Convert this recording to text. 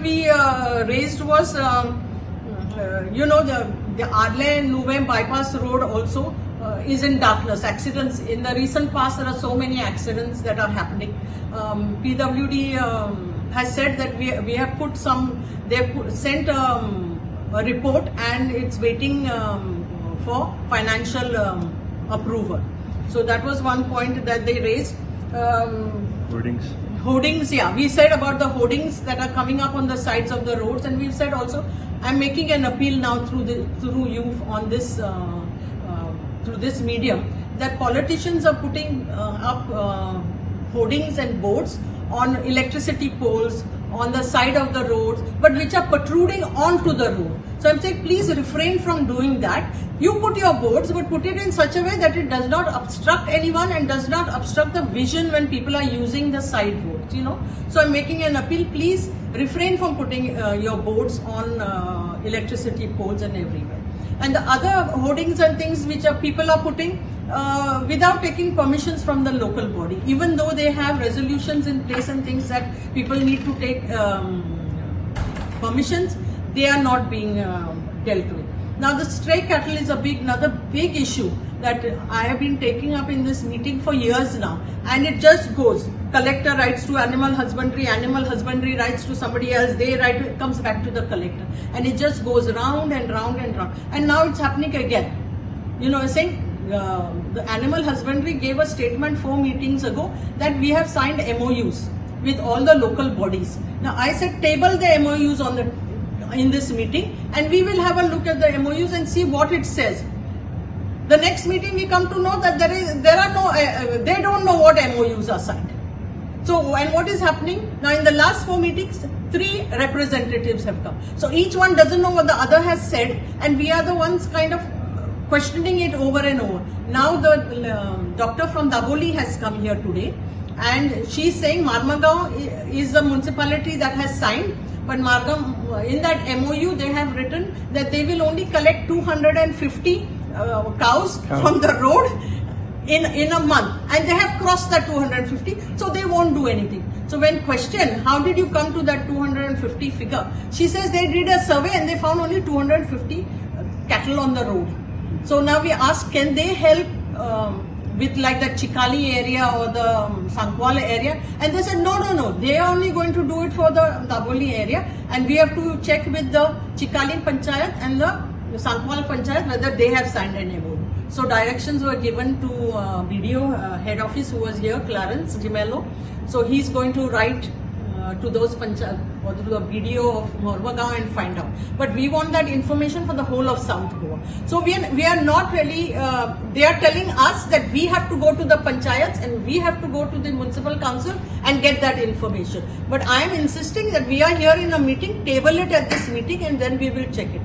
we raised was, you know, the Arle-Nuvem bypass road also is in darkness. Accidents in the recent past, there are so many accidents that are happening. PWD has said that we have put some, they've sent a report and it's waiting for financial approval. So that was one point that they raised. Hoardings, yeah. We said about the hoardings that are coming up on the sides of the roads, and we've said also, I'm making an appeal now through you on this through this medium, that politicians are putting up hoardings and boards on electricity poles on the side of the roads, but which are protruding onto the road. So I'm saying, please refrain from doing that. You put your boards, but put it in such a way that it does not obstruct anyone and does not obstruct the vision when people are using the side roads, you know. So I'm making an appeal, please refrain from putting your boards on electricity poles and everywhere. And the other hoardings and things which people are putting without taking permissions from the local body, even though they have resolutions in place and things that people need to take permissions, they are not being dealt with. Now the stray cattle is another big issue that I have been taking up in this meeting for years now, and it just goes. Collector writes to animal husbandry writes to somebody else, they write, it comes back to the collector, and it just goes round and round and round. And now it's happening again. You know, saying the animal husbandry gave a statement 4 meetings ago that we have signed MOUs with all the local bodies. Now I said, table the MOUs in this meeting, and we will have a look at the MOUs and see what it says. The next meeting we come to know that they don't know what MOUs are signed. So, and what is happening now? In the last 4 meetings, 3 representatives have come. So each one doesn't know what the other has said, and we are the ones kind of questioning it over and over. Now the doctor from Daboli has come here today, and she's saying Marmagaon is the municipality that has signed, but in that MOU they have written that they will only collect 250 cows from the road in a month, and they have crossed that 250, so they won't do anything. So when questioned, how did you come to that 250 figure? She says they did a survey and they found only 250 cattle on the road. So now we ask, can they help with like the Chikali area or the Sankwal area? And they said, no, they are only going to do it for the Daboli area, and we have to check with the Chikali Panchayat and the Sankwal Panchayat whether they have signed an MOU. So directions were given to BDO head office, who was here, Clarence Gimello. So he's going to write to those panchayat or to the BDO of Marmagaon and find out. But we want that information for the whole of South Goa. So we are not really, they are telling us that we have to go to the panchayats and we have to go to the municipal council and get that information. But I am insisting that we are here in a meeting, table it at this meeting, and then we will check it.